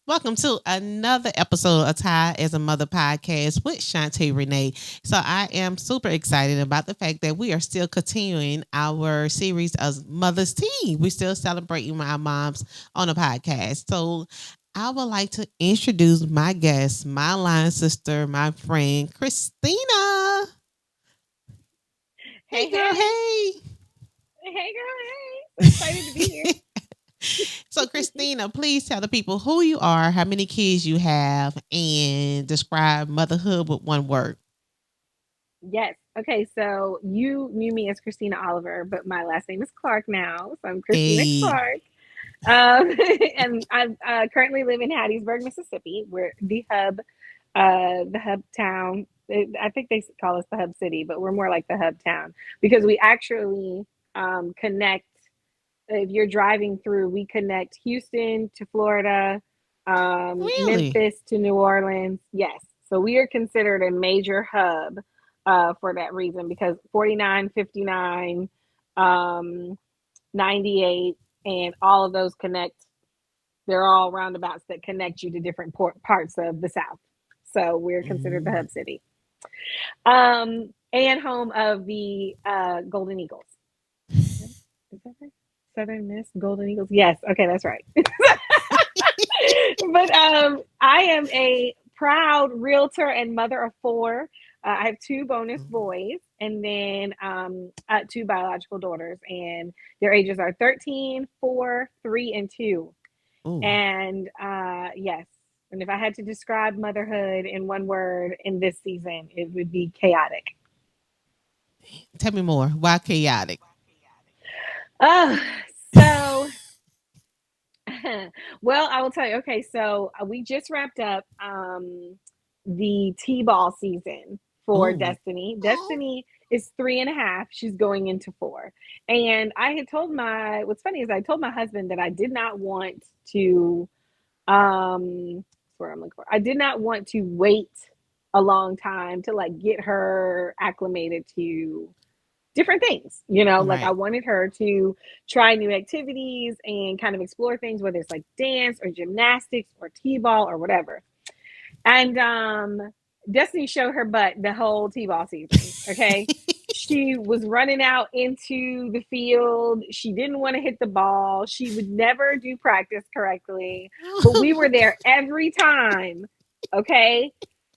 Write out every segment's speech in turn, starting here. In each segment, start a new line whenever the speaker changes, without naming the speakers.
Welcome to another episode of Ty as a Mother podcast with Shantae Renee. So I am super excited about the fact that we are still continuing our series of Mother's Tea. We're still celebrating our moms on the podcast. So I would like to introduce my guest, my line sister, my friend, Christina. Hey
Hey,
girl,
hey,
hey.
hey, girl, hey! So excited to be here.
So, Christina, please tell the people who you are, how many kids you have, and describe motherhood with one word.
Yes. Okay. So you knew me as Christina Oliver, but my last name is Clark now. So I'm Christina
A
Clark. And I currently live in Hattiesburg, Mississippi. We're the hub town. I think they call us the hub city, but we're more like the hub town because we actually connect. If you're driving through, we connect Houston to Florida,
really?
Memphis to New Orleans. Yes. So we are considered a major hub for that reason because 49, 59, um, 98, and all of those connect. They're all roundabouts that connect you to different parts of the South. So we're considered the
Mm.
hub city and home of the Golden Eagles. Is that right? Southern Miss Golden Eagles. Yes. Okay, that's right. But I am a proud realtor and mother of four. I have two bonus boys and then two biological daughters, and their ages are 13, 4, 3, and 2.
Oh,
And yes, and if I had to describe motherhood in one word in this season, it would be chaotic.
tell me more. Why chaotic?
Oh, so well, I will tell you. Okay, so we just wrapped up the T-ball season for
Oh,
Destiny.
oh,
Destiny is 3.5. She's going into 4. And I had told what's funny is I told my husband that I did not want to, what's where I'm looking for. I did not want to wait a long time to like get her acclimated to different things. Like I
right.
wanted her to try new activities and kind of explore things, whether it's like dance or gymnastics or t-ball or whatever. And Destiny showed her butt the whole t-ball season. Okay. She was running out into the field. She didn't want to hit the ball. She would never do practice correctly. But we were there every time. Okay.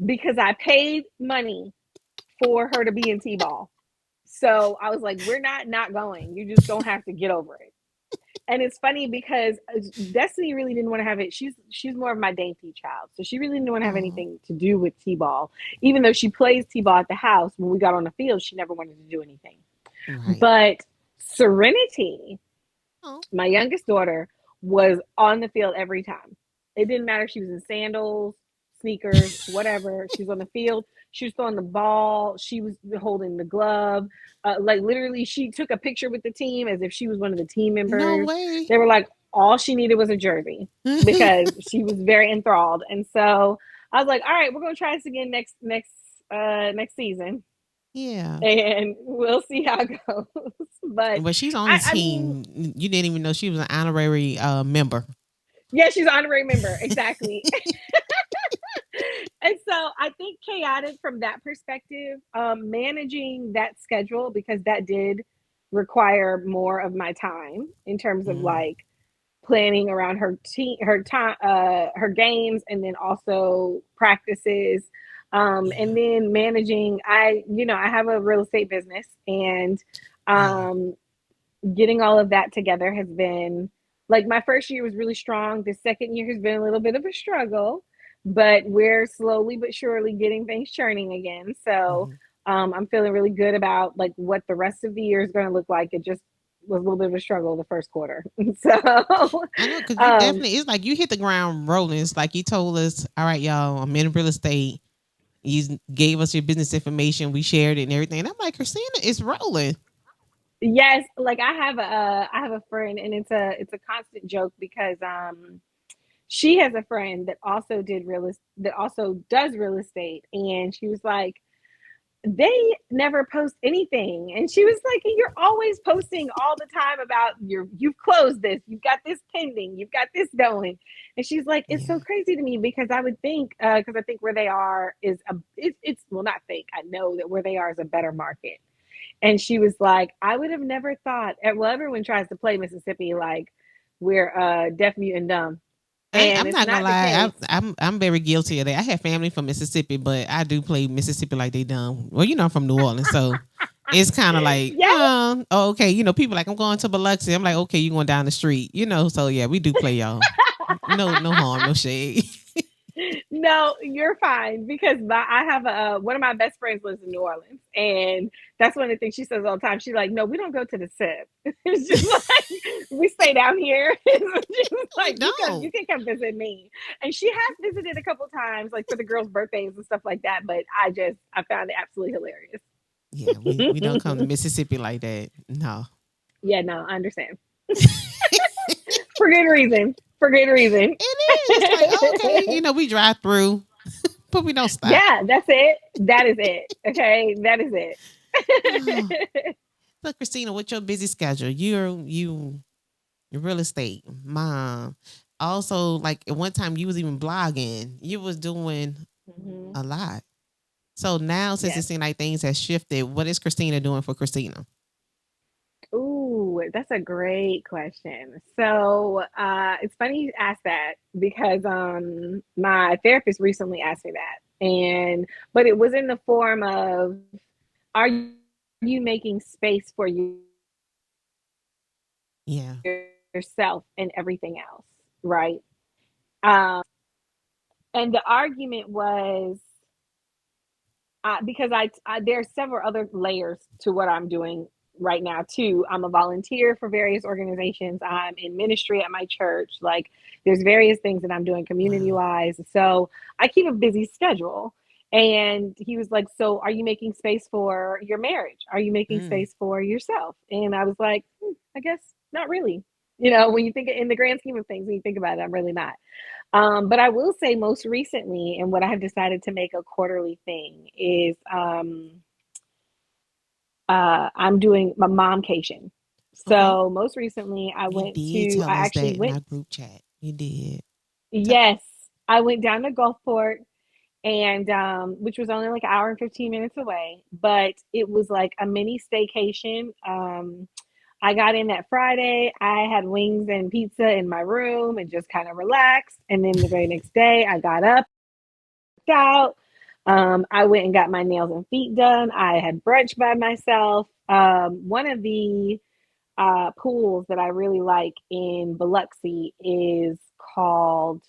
Because I paid money for her to be in t-ball. So I was like, we're not going. You're just gonna have to get over it. And it's funny because Destiny really didn't want to have it. She's more of my dainty child, so she really didn't want to have
Oh,
anything to do with t-ball. Even though she plays t-ball at the house, when we got on the field, she never wanted to do anything.
right.
But Serenity,
Oh,
my youngest daughter, was on the field every time. It didn't matter if she was in sandals, sneakers, whatever. She was on the field. She was throwing the ball. She was holding the glove. Like literally, she took a picture with the team as if she was one of the team
no
members.
way.
They were like, all she needed was a jersey because she was very enthralled. And so I was like, all right, we're gonna try this again next season,
Yeah.
and we'll see how it goes. But
But she's on the
I mean,
team. You didn't even know she was an honorary member.
yeah, she's an honorary member. Exactly. And so I think chaotic from that perspective, managing that schedule because that did require more of my time in terms of
Mm.
like planning around her time, her games, and then also practices,
Yeah.
and then managing. I have a real estate business, and
Yeah.
um, getting all of that together has been like my first year was really strong. The second year has been a little bit of a struggle, but we're slowly but surely getting things churning again. So
Mhm.
I'm feeling really good about like what the rest of the year is going to look like. It just was a little bit of a struggle the first quarter. So
I know because you
um,
definitely, it's like you hit the ground rolling. It's like you told us, all right, y'all, I'm in real estate. You gave us your business information. We shared it and everything. And I'm like, Christina is rolling.
yes, like I have a friend, and it's a constant joke because she has a friend that also that also does real estate, and she was like, they never post anything. And she was like, you're always posting all the time about you've closed this, you've got this pending, you've got this going. And she's like, it's so
Yeah.
crazy to me because I would think, because I think where they are is it's well, not think, I know that where they are is a better market. And she was like, I would have never thought. Well, everyone tries to play Mississippi like we're deaf, mute, and dumb, and
I'm
it's
not gonna
not the
lie.
case.
I'm very guilty of that. I have family from Mississippi, but I do play Mississippi like they dumb. Well, I'm from New Orleans, so it's kind of like,
Yes,
oh, okay. People like I'm going to Biloxi. I'm like, okay, you going down the street, So yeah, we do play y'all. No, no harm, no shade.
no, you're fine because I have one of my best friends lives in New Orleans, and that's one of the things she says all the time. She's like, "No, we don't go to the SIP. It's just like we stay down here." She was
We
like, you
don't.
can come visit me," and she has visited a couple times, like for the girls' birthdays and stuff like that. But I found it absolutely
Yeah, we don't come to
hilarious.
Mississippi like that. No.
Yeah, no, I understand for good reason. For good reason.
It is. It's like, okay, we drive through, but we don't stop.
Yeah, that's it. That is it. Okay, that is
Oh.
it.
So Christina, what's your busy schedule? You're real estate mom. Also, like at one time you was even blogging. You was doing
hmm
a lot. So now since it
Yes.
seems like things have shifted, what is Christina doing for Christina?
Ooh, that's a great question. So it's funny you asked that because my therapist recently asked me that, and but it was in the form of, are you making space for
Yeah.
yourself and everything else, right? Um, and the argument was because there's several other layers to what I'm doing right now too. I'm a volunteer for various organizations. I'm in ministry at my church. Like there's various things that I'm doing community
Wow.
wise. So I keep a busy schedule. And he was like, "So are you making space for your marriage? Are you making
Mm.
space for yourself?" And I was like, I guess not really. When you think in the grand scheme of things, when you think about it, I'm really not. But I will say most recently, and what I have decided to make a quarterly thing is I'm doing my momcation.
Okay.
So most recently,
You did tell
I
us
actually
that in
went,
our group chat. You did. T-
yes, I went down to Gulfport and which was only like an hour and 15 minutes away, but it was like a mini staycation. I got in that Friday. I had wings and pizza in my room and just kind of relaxed. And then the very next day, I got up out. I went and got my nails and feet done. I had brunch by myself. One of the pools that I really like in Biloxi is called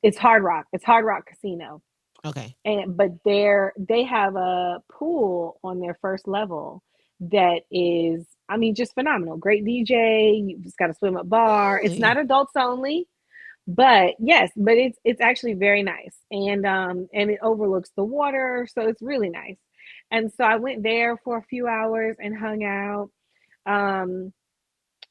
it's Hard Rock. It's Hard Rock Casino.
okay.
And but they have a pool on their first level that is, I mean, just phenomenal. Great DJ. You just got a swim up bar. It's not
Really?
adults only, but yes, but it's actually very nice, and it overlooks the water, so it's really nice. And so I went there for a few hours and hung out. Um,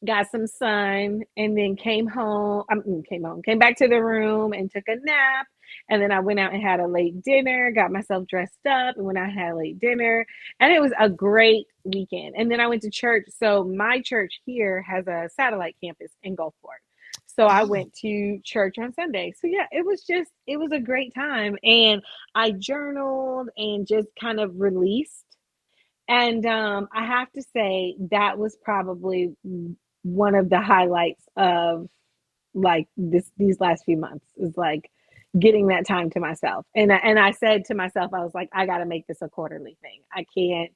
got some sun, and then came back to the room and took a nap. And then I went out and had a late dinner, got myself dressed up, and went out and had a late dinner. And it was a great weekend. And then I went to church. So my church here has a satellite campus in Gulfport. So I
Oh,
went to church on Sunday. So yeah, it was a great time. And I journaled and just kind of released. And I have to say that was probably one of the highlights of like these last few months is like getting that time to myself. And I said to myself, I was like, I got to make this a quarterly thing. I can't,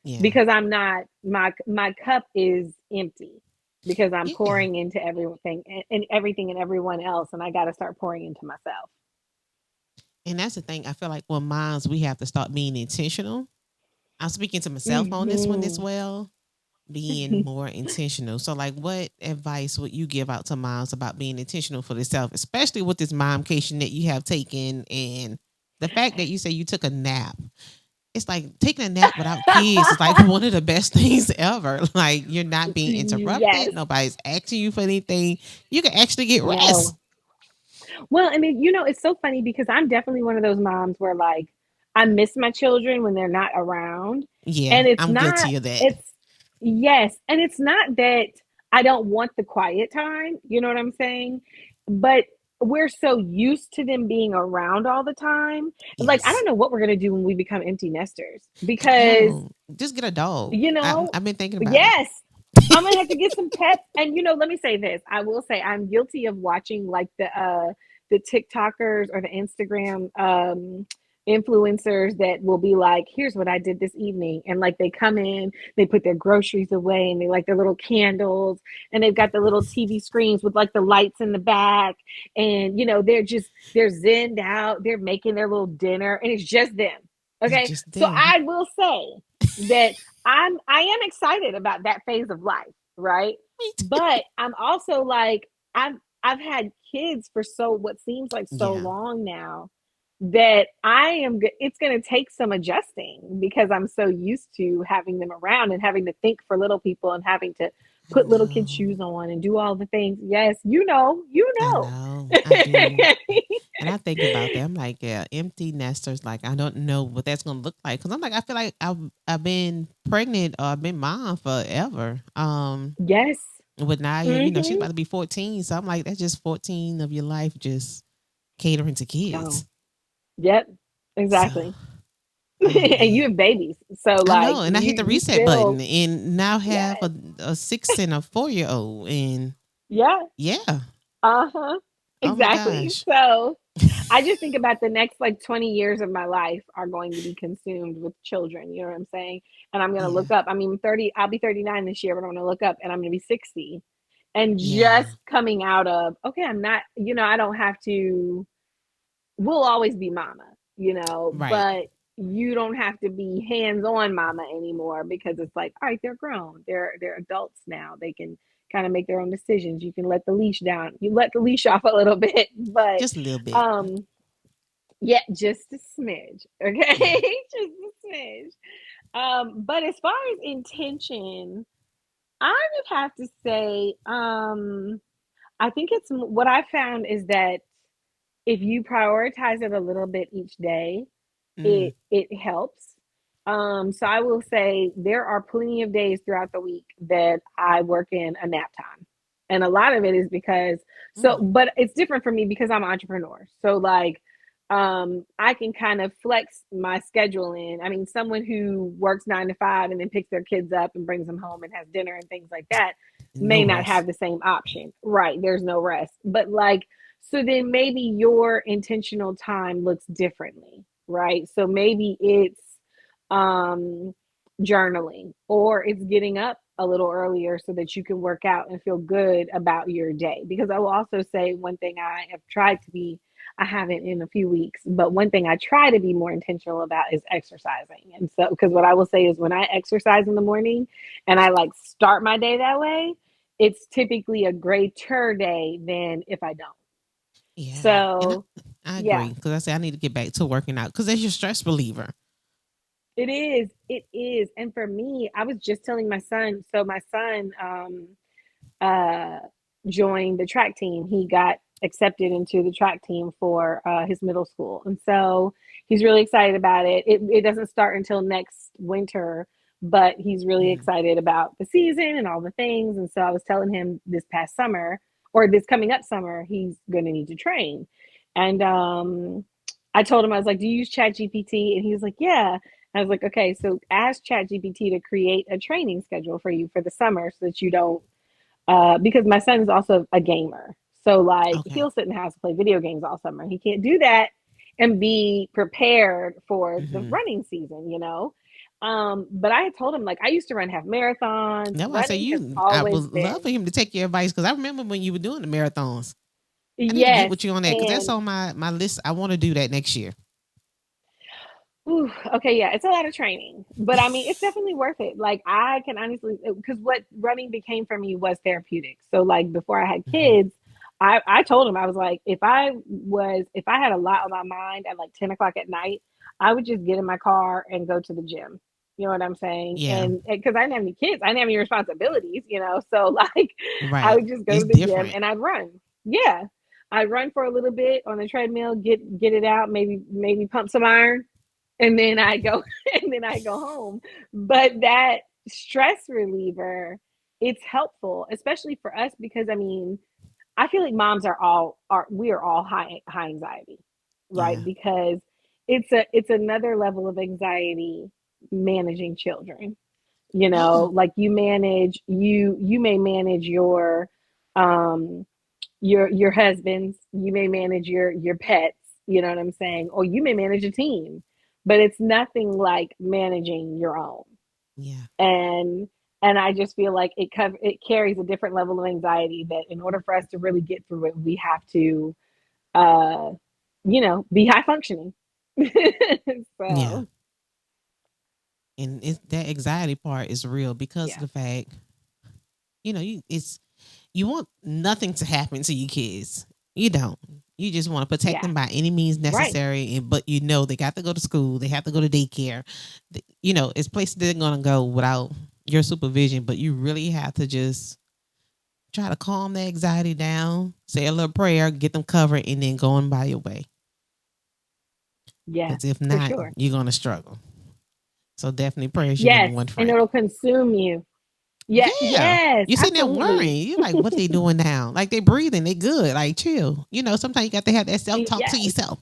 yeah.
because I'm not, my cup is empty because I'm
Yeah.
pouring into everything and everything and everyone else, and I got to start pouring into myself.
And that's the thing. I feel like when moms, we have to start being intentional. I'm speaking to myself on this one as
hmm
well, being more intentional. So, like, what advice would you give out to moms about being intentional for themselves, especially with this momcation that you have taken and the fact that you say you took a nap? It's like taking a nap without kids is like one of the best things ever. Like, you're not being interrupted.
Yes.
Nobody's asking you for anything. You can actually get rest.
No. Well, I mean, it's so funny because I'm definitely one of those moms where like I miss my children when they're not around.
Yeah,
And it's
I'm
not,
guilty of that.
it's, yes. And it's not that I don't want the quiet time. You know what I'm saying? but we're so used to them being around all the time. Like, I
Yes.
don't know what we're gonna do when we become empty nesters
I
because,
know. Just get a dog.
you know,
I've been thinking about it.
yes, I'm gonna have to get some pets. And let me say this. I will say I'm guilty of watching like the TikTokers or the Instagram influencers that will be like, here's what I did this evening. And like they come in, they put their groceries away and they like their little candles and they've got the little TV screens with like the lights in the back. And they're zenned out, they're making their little dinner, and it's just them.
It's
Okay.
just
So
them.
I will say that I am excited about that phase of life, right?
Me too.
But I'm also like I've had kids for what seems like so
Yeah.
long now that it's going to take some adjusting because I'm so used to having them around and having to think for little people and having to
I
put little kids
know.
shoes on and do all the things. Yes, you know, you
I
know.
know. I do. And I think about that. I'm like, yeah, empty nesters. Like, I don't know what that's gonna look like. Cause I'm like, I feel like I've been pregnant or I've been mom forever.
Yes.
With Naya, she's
Mhm.
about to be 14. So I'm like, that's just 14 of your life just catering to
Oh.
kids.
Yep.
So,
Exactly.
oh
And you
man,
have babies. So
I
like
know. And I hit the
you
reset button,
still,
and now have
yes.
a 6 and a 4-year-old, and
Yeah.
yeah,
Uh-huh.
oh my
Exactly.
gosh,
So I just think about the next like 20 years of my life are going to be consumed with children. You know what I'm saying? And I'm going to
yeah,
look up. I mean, I'll be 39 this year, but I'm going to look up and I'm going to be 60. And
yeah,
just coming out of, okay, I'm not, I don't have to, we'll always be mama,
right.
but you don't have to be hands-on mama anymore because it's like, all right, they're grown. They're adults now. They can kind of make their own decisions. You can let the leash down. You let the leash off a little bit, but
Just a little bit.
um yeah, just a smidge.
Yeah.
Okay? Just a smidge. But as far as intention, I would have to say I think it's what I found is that if you prioritize it a little bit each day,
Mm.
it helps. So I will say there are plenty of days throughout the week that I work in a nap time. And a lot of it is because
Mm.
but it's different for me because I'm an entrepreneur. So like I can kind of flex my schedule in. I mean, someone who works 9 to 5 and then picks their kids up and brings them home and has dinner and things like that
No
may not
rest.
have the same option. Right. There's no rest. But like, so then maybe your intentional time looks differently, right? So maybe it's um, journaling or it's getting up a little earlier so that you can work out and feel good about your day. Because I will also say one thing I have tried to be, I haven't in a few weeks, but one thing I try to be more intentional about is exercising. And so, because what I will say is when I exercise in the morning and I like start my day that way, it's typically a greater day than if I don't.
Yeah. And
So,
I
yeah,
agree. Because I say I need to get back to working out because that's your stress reliever.
it is. It is. And for me, I was just telling my son, so my son uh joined the track team. He got accepted into the track team for his middle school. And so he's really excited about it. It doesn't start until next winter, but he's really
Mm.
excited about the season and all the things. And so I was telling him this past summer or this coming up summer, he's going to need to train. And I told him, I was like, do you use Chat GPT? And he was like, yeah. I was like, okay, so ask Chat GPT to create a training schedule for you for the summer so that you don't because my son is also a gamer. So like
Okay.
he'll sit in the house and play video games all summer. He can't do that and be prepared for the
Mm-hmm.
running season. But I had told him like I used to run half marathons.
That's why I say
Running has
I
always
would love
been
for him to take your advice because I remember when you were doing the marathons. I need to get
yes.
with you on that because that's
And
on my list. I want to do that next year.
ooh, okay, yeah, it's a lot of training, but I mean, it's definitely worth it. Like, I can honestly, because what running became for me was therapeutic. So, like, before I had
Hmm.
kids, I told him, I was like, if I had a lot on my mind at like 10 o'clock at night, I would just get in my car and go to the gym. You know what I'm saying?
Yeah.
And because I didn't have any kids, I didn't have any responsibilities. So, like, I
Right.
would just go
It's
to the gym
different.
and I'd run. Yeah. I'd run for a little bit on the treadmill, get it out, maybe pump some iron and then I go and then I go home. But that stress reliever, it's helpful, especially for us because I mean, I feel like moms are we are all high anxiety, right?
Yeah.
Because it's another level of anxiety managing children. You
Yeah.
know, like you may manage um your husbands, you may manage your pets, you know what I'm saying? Or you may manage a team, but it's nothing like managing your own.
Yeah.
And I just feel like it carries a different level of anxiety that in order for us to really get through it, we have to uh be high functioning.
Yeah.
So,
And that anxiety part is real because of
yeah.
the fact, you want nothing to happen to your kids. You don't. You just want to protect
Yeah.
them by any means
Right.
necessary. But they got to go to school. They have to go to daycare. It's places they're gonna go without your supervision. But you really have to just try to calm the anxiety down, say a little prayer, get them covered, and then go on by your way.
Yeah,
Because if
for
not,
sure.
you're gonna struggle. So definitely prayer is your number
Yes,
one
and
friend.
it'll consume you. Yeah,
Yeah.
yes,
You're sitting there
absolutely.
worrying. You're like, what they doing now? Like they breathing, they good. Like chill. Sometimes you got to have that self talk to
Yes.
yourself.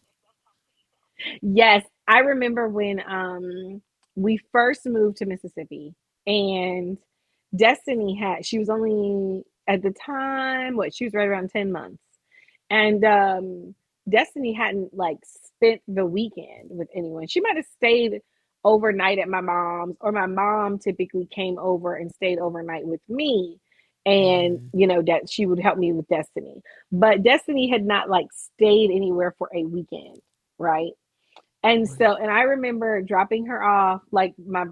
Yes, I remember when we first moved to Mississippi, and Destiny she was only at the time, she was right around 10 months. And Destiny hadn't like spent the weekend with anyone. She might have stayed overnight at my mom's, or my mom typically came over and stayed overnight with me. And
Mm,
that she would help me with Destiny. But Destiny had not like stayed anywhere for a weekend, right? And
right.
so, and I remember dropping her off. Like my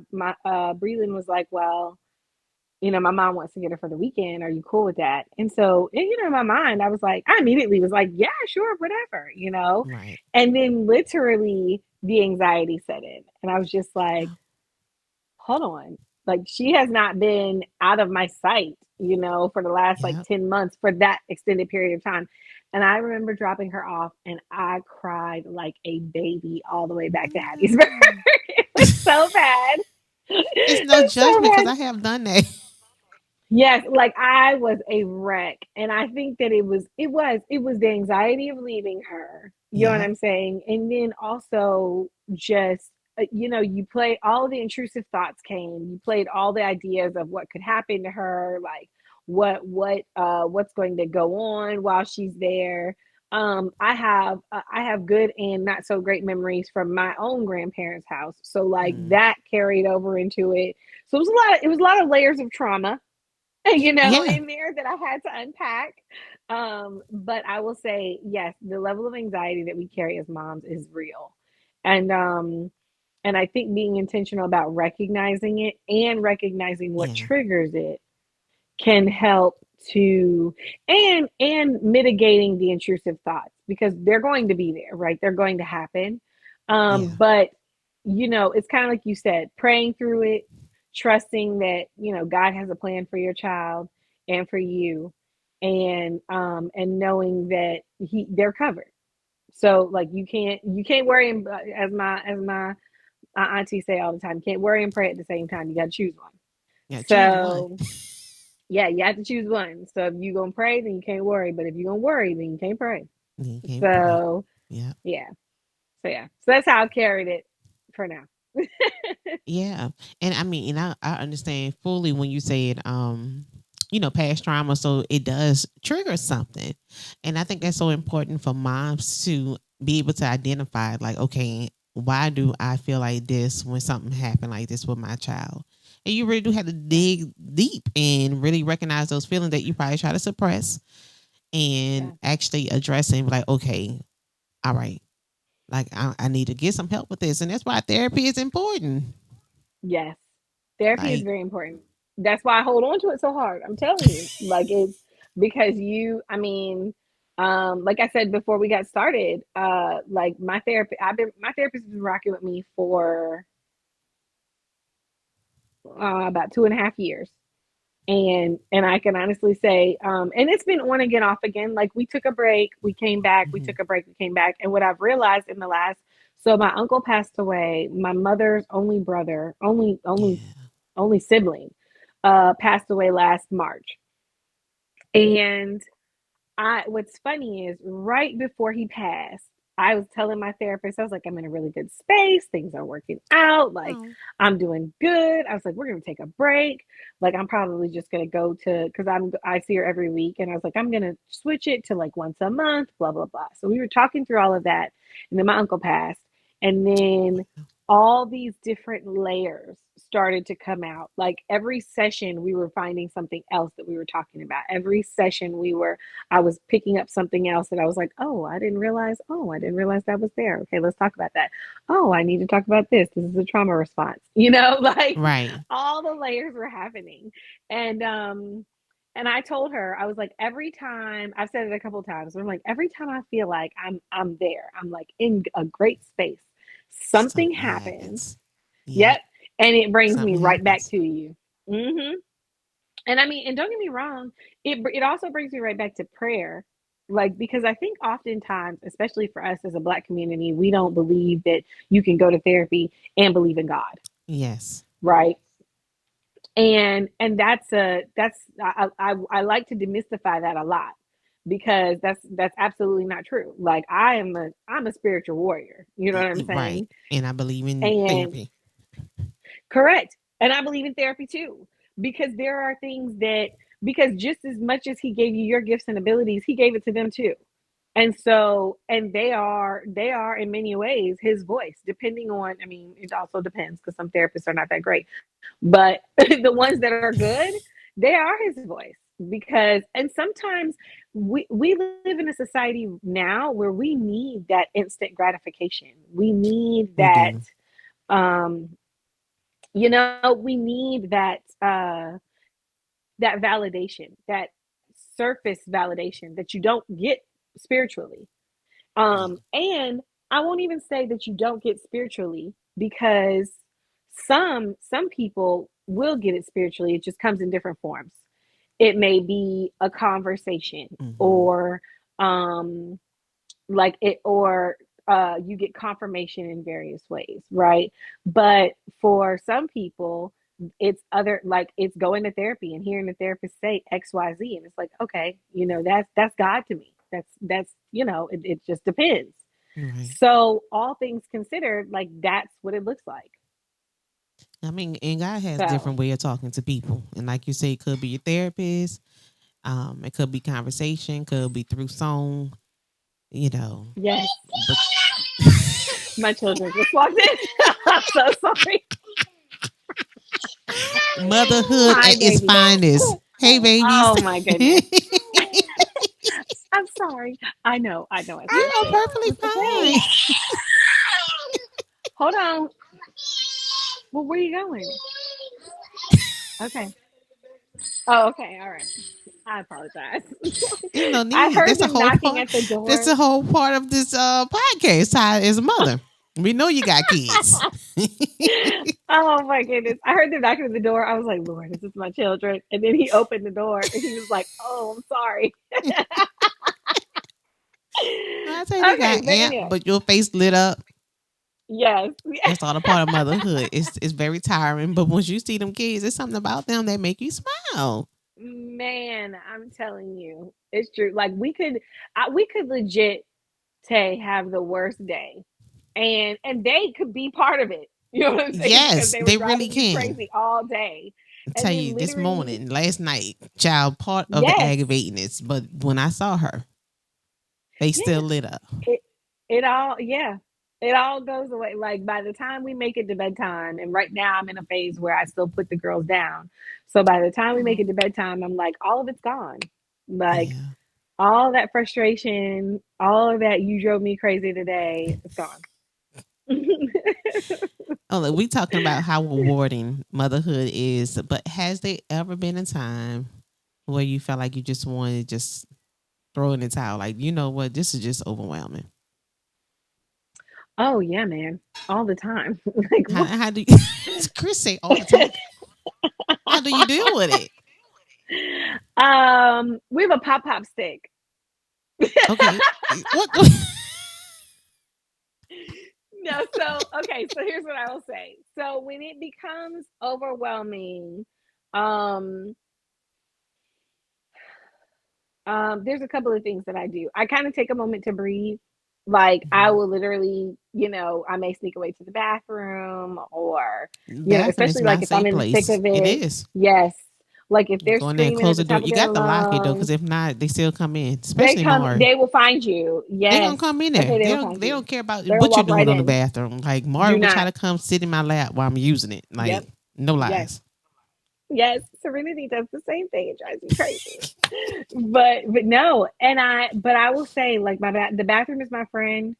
Breland was like, "Well, my mom wants to get her for the weekend. Are you cool with that?" And so, in my mind, I immediately was like, "Yeah, sure, whatever."
Right.
And then literally the anxiety set in, and I was just like,
Yeah.
hold on. Like, she has not been out of my sight, for the last like
Yeah.
10 months for that extended period of time. And I remember dropping her off and I cried like a baby all the way back to Hattiesburg.
Mm.
It was so bad.
It's no
It's so
judgment because
bad.
I have done that.
Yes, like I was a wreck. And I think that it was the anxiety of leaving her. You know what
Yeah.
I'm saying? And then also just you play all the intrusive thoughts came. You played all the ideas of what could happen to her, like what's going to go on while she's there. I have good and not so great memories from my own grandparents' house. So like
Mm.
that carried over into it. So it was a lot of layers of trauma,
Yeah.
in there that I had to unpack. But I will say, yes, the level of anxiety that we carry as moms is real. And I think being intentional about recognizing it and recognizing what
Yeah.
triggers it can help to and mitigating the intrusive thoughts, because they're going to be there, right? They're going to happen.
Yeah.
But it's kind of like you said, praying through it, trusting that God has a plan for your child and for you, and knowing that they're covered. So like you can't worry as my auntie say all the time, you can't worry and pray at the same time. You got to choose one.
Yeah. Choose one.
So yeah, you have to choose one. So if you're gonna pray, then you can't worry. But if you're gonna worry, then you can't pray.
You can't pray.
So
Yeah.
yeah. So yeah. So that's how I've carried it for now.
Yeah. And I mean, and I understand fully when you said, past trauma. So it does trigger something. And I think that's so important for moms to be able to identify, like, okay, why do I feel like this when something happened like this with my child? And you really do have to
Yeah.
dig deep and really recognize those feelings that you probably try to suppress and
Yeah.
actually address and be like, okay, all right, like I need to get some help with this. And that's why therapy is important.
Yes. Therapy is
Like,
very important. That's why I hold on to it so hard. I'm telling you. Like it's because like I said before we got started, like my therapist has been rocking with me for about 2.5 years. And I can honestly say, and it's been on again, off again. Like we took a break, we came back, we
mhm,
took a break, we came back. And what I've realized in the last, so my uncle passed away, my mother's only brother,
yeah,
only sibling, passed away last March. And I what's funny is right before he passed, I was telling my therapist, I was like, I'm in a really good space. Things are working out. Like,
Oh,
I'm doing good. I was like, we're gonna take a break. Like, I'm probably just gonna go to because I see her every week, and I was like, I'm gonna switch it to like once a month, blah blah blah. So we were talking through all of that, and then my uncle passed, and then all these different layers started to come out. Like every session, we were finding something else that we were talking about. Every session, I was picking up something else that I was like, oh, I didn't realize. Oh, I didn't realize that was there. Okay, let's talk about that. Oh, I need to talk about this. This is a trauma response. Like
right.
all the layers were happening. And and I told her, I was like, every time I've said it a couple of times, I'm like, every time I feel like I'm there, I'm like in a great space, something
Something
happens.
happens. Yeah,
Yep. And it brings me
something
right back
happens.
to you. Hmm. And I mean, and don't get me wrong, it also brings me right back to prayer. Like, because I think oftentimes, especially for us as a Black community, we don't believe that you can go to therapy and believe in God,
Yes.
right? And I like to demystify that a lot because that's absolutely not true. Like, I'm a spiritual warrior. You know what I'm
Right.
saying?
And I believe in
And
therapy.
correct. And I believe in therapy too, because there are things that, because just as much as he gave you your gifts and abilities, he gave it to them too. And so, and they are in many ways his voice, depending on, I mean, it also depends because some therapists are not that great, but the ones that are good, they are his voice. Because, and sometimes we live in a society now where we need that instant gratification. We need
We
that,
do.
we need that validation, that surface validation that you don't get spiritually. And I won't even say that you don't get spiritually, because some people will get it spiritually. It just comes in different forms. It may be a conversation,
Hmm.
or um like it, or you get confirmation in various ways, right? But for some people, it's other, like it's going to therapy and hearing the therapist say XYZ, and it's like, okay, that's God to me. That's it just depends.
Right.
So all things considered, like that's what it looks like.
I mean, and God has
So
different way of talking to people. And like you say, it could be your therapist. It could be conversation, could be through song, you know.
yes,
But
my children just walked in. I'm so sorry.
motherhood
Hi,
at its
baby.
finest. Hey, babies.
Oh my goodness. I'm sorry. I know. It's
I am
okay.
perfectly
It's okay.
fine.
Hold on. Well, where are you going? Okay. Oh, okay. All right. I apologize.
There's no
I
need.
heard
That's a
them
whole
knocking
part.
at the
That's
door.
the whole part of this podcast. Ty is a mother. We know you got kids.
Oh my goodness. I heard them knocking at the door. I was like, Lord, is this my children? And then he opened the door and he was like, oh, I'm sorry.
I tell you, they
Okay.
got
But
amp,
anyway,
but your face lit up.
yes.
That's all a part of motherhood. It's very tiring, but once you see them kids, there's something about them that make you smile.
Man, I'm telling you, it's true. Like we could legit Tay have the worst day, and they could be part of it. You know what I'm saying? Because
Yes,
they were
they really
driving you
can.
crazy all day,
I
and
tell
then
you, this
literally,
morning, last night, child, part of the
yes,
aggravatingness, but when I saw her, they still
yeah,
lit up.
it it all, yeah, it all goes away. Like by the time we make it to bedtime, and right now I'm in a phase where I still put the girls down. So by the time we make
Oh,
it to bedtime, I'm like, all of it's gone. Like
yeah.
all that frustration, all of that you drove me crazy today, it's gone.
Oh, look, we talking about how rewarding motherhood is, but has there ever been a time where you felt like you just wanted to just throw in the towel? Like, you know what, this is just overwhelming.
Oh yeah, man. All the time. Like what?
How do you, Chris say all the time? How do you deal with it?
We have a pop stick.
Okay, what?
No, so okay, so here's what I will say. So when it becomes overwhelming, um, There's a couple of things that I do. I kind of take a moment to breathe. Like I
Mhm.
will literally, I may sneak away to the bathroom or,
Bathroom is
especially
my
like if I'm
safe
in the thick
place.
of
It
it.
is.
Yes. Like if
You
they're
go in there and
screaming at
close
the
the door.
top of
You
their
got to lock it though,
lungs,
because if not, they still come in.
they
Especially
come,
Mari.
they will find you.
They gonna
Yes.
come in there.
Okay, they
They
will
don't.
find
They
you.
don't care about
They'll
what you're
walk right
doing on the
in.
bathroom. Like Mari
Do
will try
not.
to come sit in my lap while I'm using it. Like
Yep.
no
Yes.
lies.
Yes. Serenity does the same thing. It drives me crazy. But no, but I will say like the bathroom is my friend.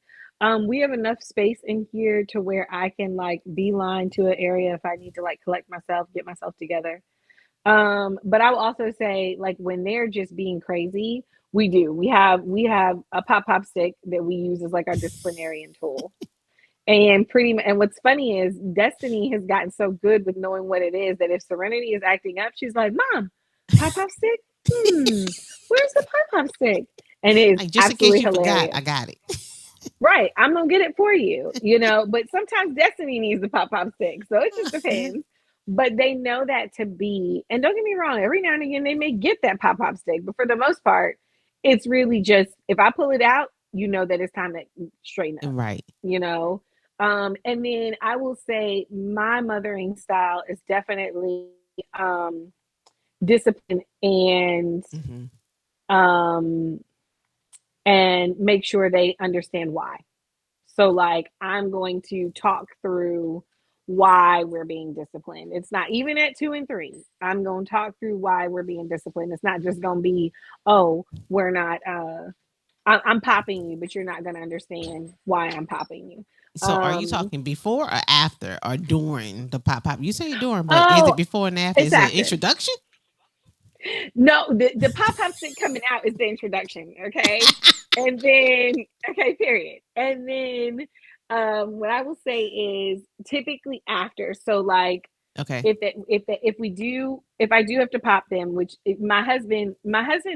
We have enough space in here to where I can like beeline to an area if I need to like collect myself, get myself together. But I will also say like when they're just being crazy, we have a pop stick that we use as like our disciplinarian tool. And what's funny is Destiny has gotten so good with knowing what it is that if Serenity is acting up, she's like, "Mom, pop stick? Where's the pop stick?" And it is
Like just in case
absolutely
you forgot, I
hilarious.
got it.
Right, I'm gonna get it for you. But sometimes Destiny needs the pop stick, so it just depends. But they know that to be, and don't get me wrong, every now and again they may get that pop stick, but for the most part, it's really just if I pull it out, you know that it's time to straighten up.
Right.
You know, and then I will say my mothering style is definitely discipline
Hmm.
um, and make sure they understand why. So, like, I'm going to talk through why we're being disciplined. It's not even at 2 and 3. I'm going to talk through why we're being disciplined. It's not just going to be, oh, we're not, I'm popping you, but you're not going to understand why I'm popping you.
So are you
Um,
talking before or after or during the pop? You say during, but is it
oh,
before and after?
it's
Is it
after.
introduction?
No, the pop stick coming out is the introduction, okay? And then period. And then what I will say is typically after. So like
Okay.
if I do have to pop them, which my husband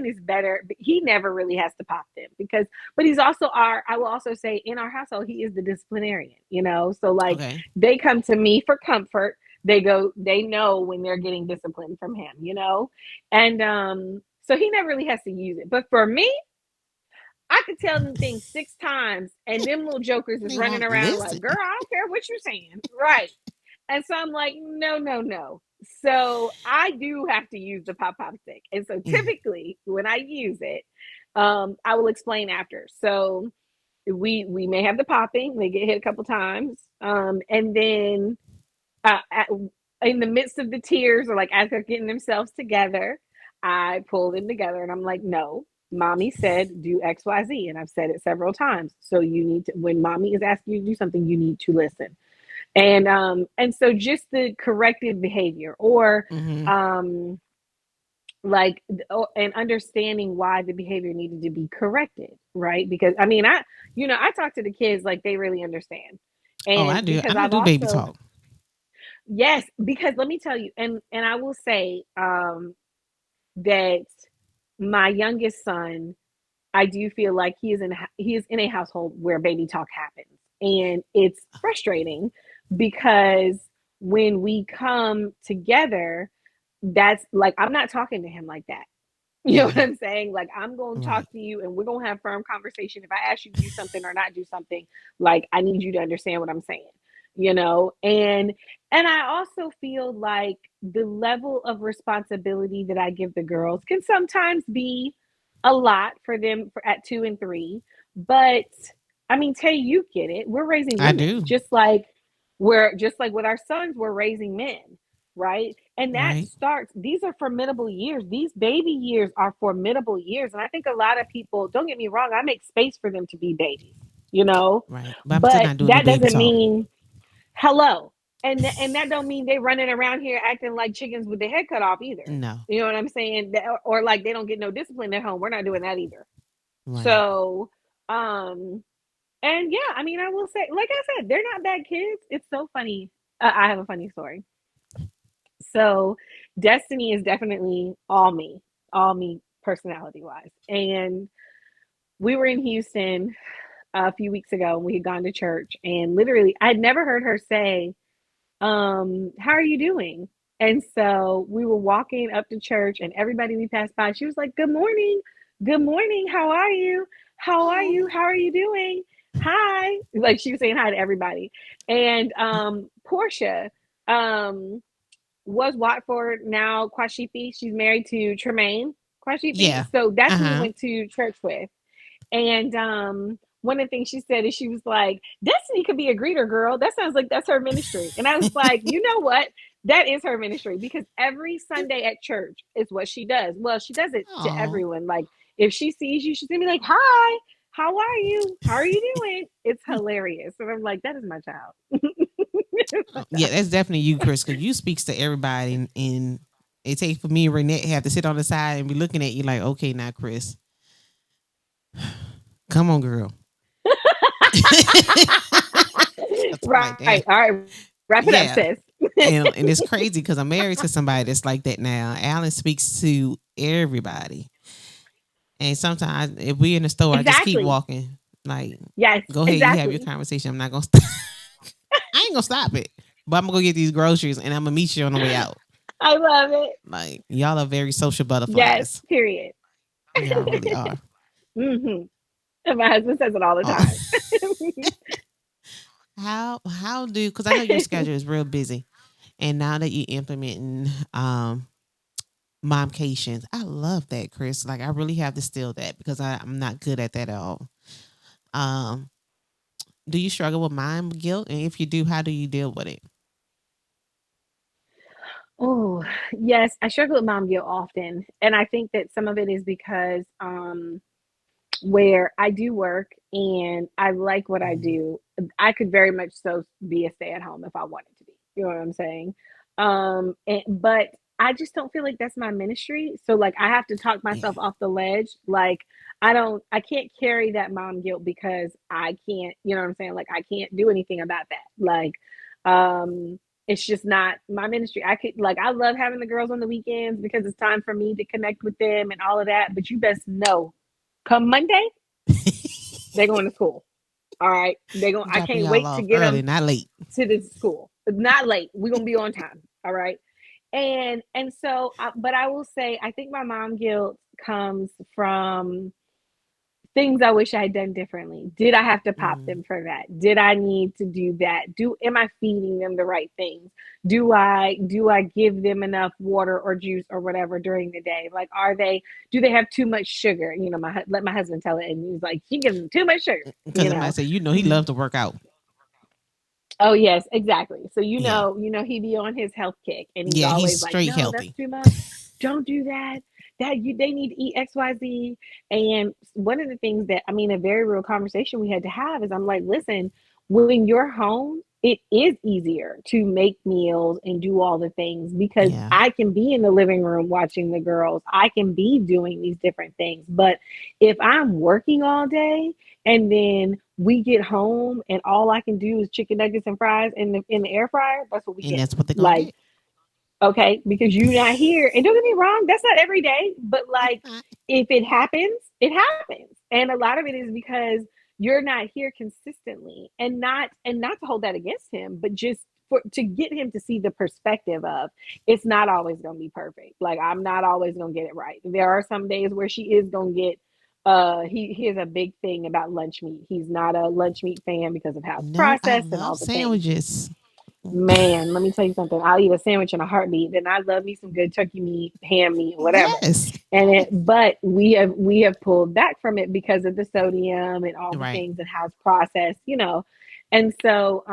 is better, but he never really has to pop them because but he's also our I will also say in our household he is the disciplinarian. So like
Okay.
they come to me for comfort. They know when they're getting discipline from him. And so he never really has to use it. But for me, I could tell them things 6 times and them little jokers is
They
running
won't
around
listen.
like, girl, I don't care what you're saying. Right. And so I'm like, no, no, no. So I do have to use the pop stick. And so
Yeah.
typically when I use it, I will explain after. So we may have the popping, they get hit a couple times. And then in the midst of the tears or like as they're getting themselves together, I pull them together and I'm like, no, mommy said do XYZ. And I've said it several times. So you need to, when mommy is asking you to do something, you need to listen. And so just the corrective behavior or
Hmm.
um like and understanding why the behavior needed to be corrected, right? Because I mean I talk to the kids like they really understand.
Oh,
And
I do. I
because
don't
I've
do baby
also
talk.
yes, because let me tell you, and I will say that my youngest son, I do feel like he is in a household where baby talk happens, and it's frustrating because when we come together, that's like I'm not talking to him like that. You know what
Yeah.
I'm saying? Like I'm going to talk
Right.
to you and we're going to have firm conversation. If I ask you to do something or not do something, like I need you to understand what I'm saying. And I also feel like the level of responsibility that I give the girls can sometimes be a lot for them at 2 and 3. But I mean, Tay, you get it. We're raising
I
women,
do.
just like with our sons, we're raising men, right? And that
Right.
starts, these are formidable years. These baby years are formidable years. And I think a lot of people, don't get me wrong, I make space for them to be babies, you know,
Right. But I'm still
but
not doing no
that
baby
doesn't
talk.
mean hello. And that don't mean they running around here acting like chickens with their head cut off either.
No.
You know what I'm saying? Or like they don't get no discipline at home. We're not doing that either.
Right.
So, um, and yeah, I mean, I will say, like I said, they're not bad kids. It's so funny. I have a funny story. So Destiny is definitely all me personality wise. And we were in Houston a few weeks ago and we had gone to church and literally I'd never heard her say, how are you doing? And so we were walking up to church and everybody we passed by, she was like, good morning, Good morning. How are you? How are
Oh,
you? How are you doing? Hi. Like she was saying hi to everybody. And Portia um was Watford, now Kwashifi. She's married to Tremaine Kwashifi.
yeah.
So that's
Uh
who we
huh.
went to church with. And one of the things she said is she was like, Destiny could be a greeter girl. That sounds like that's her ministry. And I was like, you know what? That is her ministry because every Sunday at church is what she does. Well, she does it to
Oh,
everyone. Like if she sees you, she's gonna be like, "Hi, how are you? How are you doing?" It's hilarious. And I'm like, that is my child.
yeah. That's definitely you, Chris, because you speaks to everybody, and it takes for me and Renee have to sit on the side and be looking at you like, okay, now, Chris, come on, girl. I'm like,
Right.
damn,
All right. Wrap it up, sis.
yeah. And it's crazy because I'm married to somebody that's like that now. Alan speaks to everybody. And sometimes if we're in the store, I just keep
Exactly.
walking. Like,
Yes,
go ahead, you have your
exactly.
conversation. I'm not gonna stop. I ain't gonna stop it. But I'm gonna go get these groceries and I'm gonna meet you on the way out.
I love it.
Like, y'all are very social
Yes,
butterflies.
period.
Y'all really are.
hmm And my husband says it all the
Oh.
time.
how do, because I know your schedule is real busy. And now that you're implementing momcations, I love that, Chris. Like I really have to steal that because I'm not good at that at all. Um, do you struggle with mom guilt? And if you do, how do you deal with it?
Oh, yes, I struggle with mom guilt often. And I think that some of it is because where I do work and I like what I
Mhm.
do, I could very much so be a stay at home if I wanted to be. You know what I'm saying? But I just don't feel like that's my ministry. So like I have to talk
Yeah.
myself off the ledge. Like I can't carry that mom guilt because I can't, you know what I'm saying? Like I can't do anything about that. Like it's just not my ministry. I could like I love having the girls on the weekends because it's time for me to connect with them and all of that. But you best know come Monday, they're going to school. All right. I
Dropping
can't
y'all
wait to
off
get
early,
them
not late.
to the school. Not late. We're going to be on time. All right. But I will say, I think my mom guilt comes from things I wish I had done differently. Did I have to pop
Mm.
them for that? Did I need to do that? Am I feeding them the right things? Do I give them enough water or juice or whatever during the day? Like do they have too much sugar? You know, let my husband tell it and he's like, she gives them too much sugar,
Because
you
I might
know.
say, he loves to work out.
Oh yes, exactly. So
Yeah.
he be on his health kick and he's
Yeah, he's
always like,
straight
"No, that's
healthy.
too much. Don't do that. They need to eat XYZ." And one of the things that I mean a very real conversation we had to have is I'm like, "Listen, when you're home, it is easier to make meals and do all the things because
Yeah.
I can be in the living room watching the girls. I can be doing these different things. But if I'm working all day and then we get home and all I can do is chicken nuggets and fries in the air fryer, that's what we
And
get.
that's what they're going to
Like,
get.
okay, because you're not here. And don't get me wrong, that's not every day, but
It's
like
not.
if it happens, it happens. And a lot of it is because you're not here consistently and not to hold that against him, but just to get him to see the perspective of it's not always going to be perfect. Like I'm not always going to get it right. There are some days where she is going to get he has a big thing about lunch meat. He's not a lunch meat fan because of how it's
No, I
processed and
love
all the things.
sandwiches.
Man, let me tell you something. I'll eat a sandwich in a heartbeat. Then I love me some good turkey meat, ham meat, whatever.
Yes.
But we have pulled back from it because of the sodium and all the
Right.
things and how it's processed, And so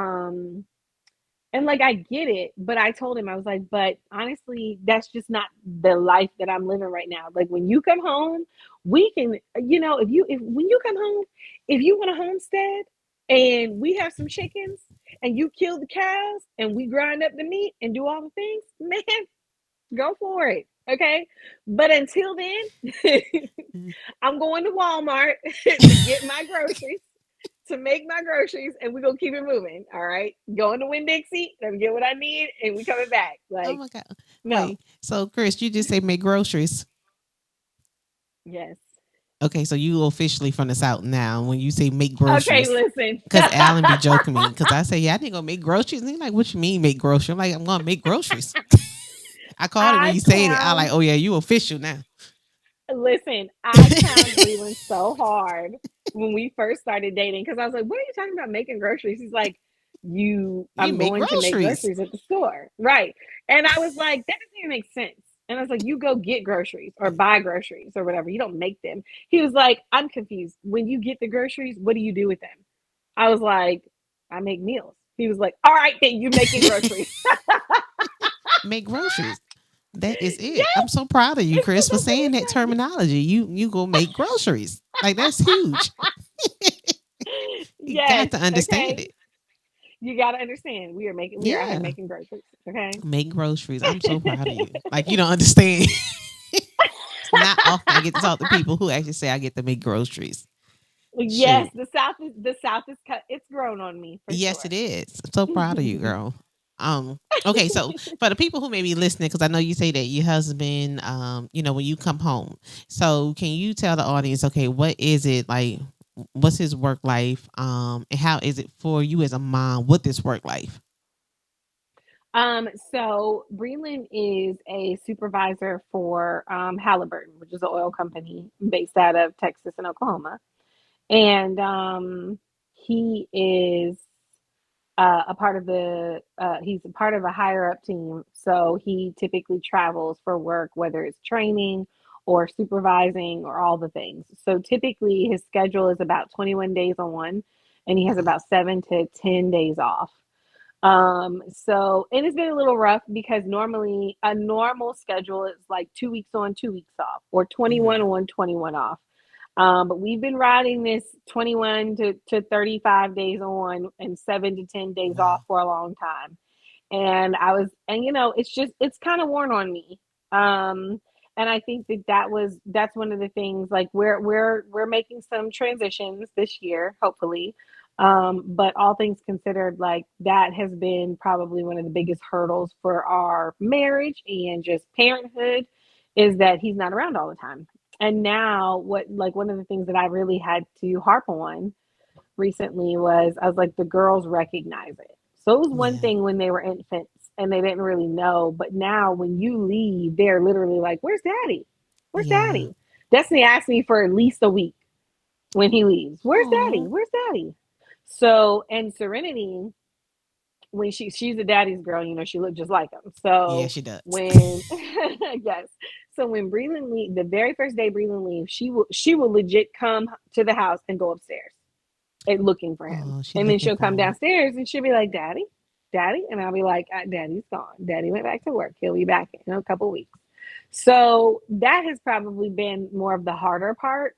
and like I get it, but I told him I was like, but honestly, that's just not the life that I'm living right now. Like when you come home, we can, if when you come home, if you want a homestead and we have some chickens and you kill the cows and we grind up the meat and do all the things, man, go for it. Okay. But until then, I'm going to Walmart to get my groceries to make my groceries and we're gonna keep it moving. All right. Going to Winn Dixie, let me get what I need and we coming back.
Oh
Like,
my God.
no.
Wait. So, Chris, you just say make groceries.
Yes.
Okay, so you officially from the South now when you say make
Okay,
groceries.
listen.
Because Alan be joking me. Because I say, yeah, I think gonna make groceries. And he's like, what you mean make groceries? I'm like, I'm gonna make groceries. I called him when
I
he said it. I like,
clown
oh yeah, you official now.
Listen, I clowned Breland so hard when we first started dating because I was like, "What are you talking about making groceries?" He's like,
You
I'm
make
going to make
groceries.
groceries at the store." Right. And I was like, "That doesn't even make sense." And I was like, "You go get groceries or buy groceries or whatever. You don't make them." He was like, "I'm confused. When you get the groceries, what do you do with them?" I was like, "I make meals." He was like, "All right, then you making groceries."
Make groceries. That is it. I'm
Yes,
so proud of you,
it's
Chris, for
that's what
saying that
he
terminology. You go make groceries. Like that's huge.
said.
You got
Yes.
to understand
Okay.
it.
You got to understand. We are out here
Yeah.
making groceries. Okay.
Make groceries. I'm so proud of you. Like you don't understand. It's not often I get to talk to people who actually say I get to make groceries.
Yes,
Shoot.
the South is cut. It's grown on me for
Yes, it
sure.
is. I'm so proud of you, girl. Okay, so for the people who may be listening, because I know you say that your husband, when you come home. So can you tell the audience, okay, what is it like? What's his work life? And how is it for you as a mom with this work life?
So Breland is a supervisor for Halliburton, which is an oil company based out of Texas and Oklahoma. And he is a part of he's a part of a higher up team. So he typically travels for work, whether it's training or supervising or all the things. So typically his schedule is about 21 days on, and he has
Wow.
about 7 to 10 days off. And it's been a little rough because normally a normal schedule is like 2 weeks on, 2 weeks off, or 21
Hmm.
on, 21 off. But we've been riding this 21 to 35 days on and 7 to 10 days off
Wow.
for a long time. And it's kind of worn on me. And I think that's one of the things, like we're making some transitions this year, hopefully. But all things considered, like that has been probably one of the biggest hurdles for our marriage and just parenthood is that he's not around all the time. And now, one of the things that I really had to harp on recently was I was like, the girls recognize it. So it was one
Yeah.
thing when they were infants and they didn't really know, but now when you leave, they're literally like, "Where's daddy? Where's
Yeah.
daddy?" Destiny asked me for at least a week when he leaves. "Where's daddy?
Oh.
Where's daddy?" So, and Serenity, when she's a daddy's girl, she looked just like him.
Yeah,
So
she does.
when yes, so when Breland leave, the very first day Breland leaves, she will legit come to the house and go upstairs and looking for him,
Oh, she
and then
looking
she'll come
for him.
downstairs and she'll be like, "Daddy, daddy," and I'll be like, "Daddy's gone. Daddy went back to work. He'll be back in a couple weeks." So that has probably been more of the harder part.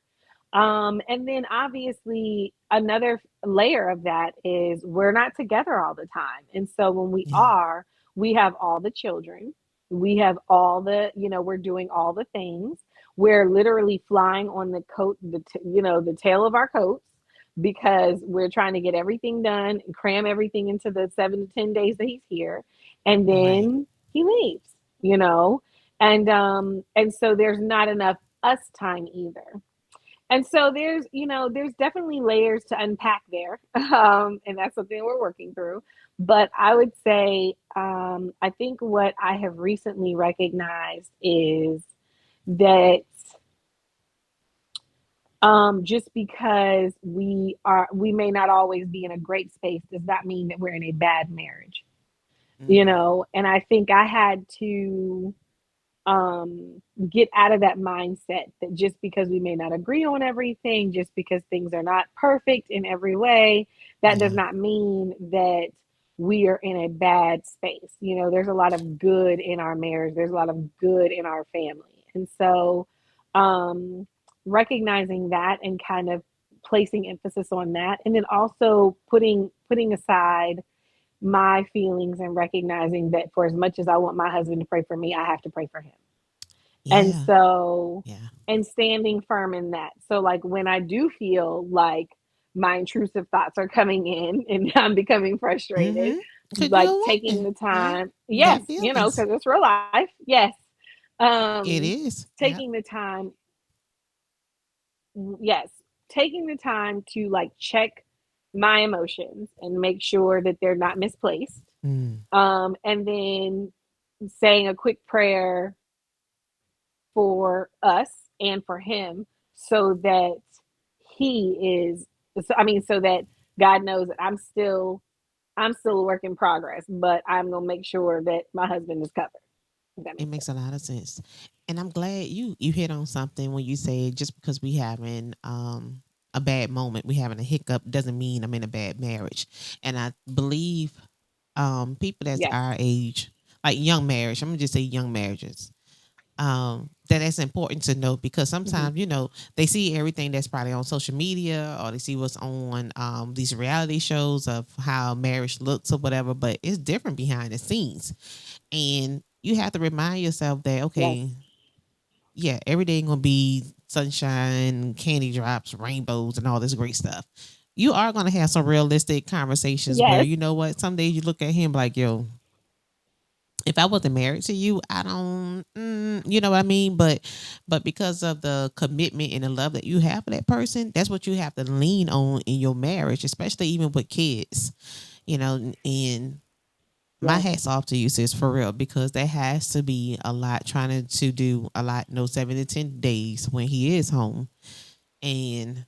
And then obviously another layer of that is we're not together all the time. And so when we
Yeah.
are, we have all the children. We have all we're doing all the things. We're literally flying on the coat, the tail of our coats because we're trying to get everything done and cram everything into the 7 to 10 days that he's here. And
Right.
then he leaves, you know, and so there's not enough us time either. And so there's definitely layers to unpack there, and that's something we're working through. But I would say, I think what I have recently recognized is that just because we may not always be in a great space does not mean that we're in a bad marriage,
Hmm.
And I think I had to get out of that mindset that just because we may not agree on everything, just because things are not perfect in every way, that does
Yeah.
not mean that we are in a bad space. There's a lot of good in our marriage, there's a lot of good in our family. And so, um, recognizing that and kind of placing emphasis on that, and then also putting aside my feelings and recognizing that for as much as I want my husband to pray for me, I have to pray for him. And
Yeah.
so,
Yeah.
and standing firm in that. So, like, when I do feel like my intrusive thoughts are coming in and I'm becoming frustrated,
Mm-hmm. Cause
like
you're a
taking
woman.
the
Yeah.
time,
You got
yes,
feelings.
because it's real life, yes.
It
Um,
is. Yeah.
taking the time, yes, taking the time to like check my emotions and make sure that they're not misplaced.
Mm.
And then saying a quick prayer for us and for him, so that he is, so, I mean, so that God knows that I'm still a work in progress, but I'm gonna make sure that my husband is covered. If that
It
makes
makes
sense.
a lot of sense. And I'm glad you hit on something when you say just because we having a bad moment, we having a hiccup doesn't mean I'm in a bad marriage. And I believe people that's
Yes.
our age, like young marriage, I'm gonna just say young marriages, that's important to know because
Hmm.
sometimes they see everything that's probably on social media or they see what's on these reality shows of how marriage looks or whatever, but it's different behind the scenes. And you have to remind yourself that,
Yes.
okay, yeah, every day ain't gonna be sunshine, candy drops, rainbows, and all this great stuff. You are gonna have some realistic conversations where
Yes.
you know what, some days you look at him like, yo, if I wasn't married to you, I don't, you know what I mean. But because of the commitment and the love that you have for that person, that's what you have to lean on in your marriage, especially even with kids. And my
Yes.
hat's off to you, sis, for real, because there has to be a lot trying to do a lot, no 7 to 10 days when he is home, and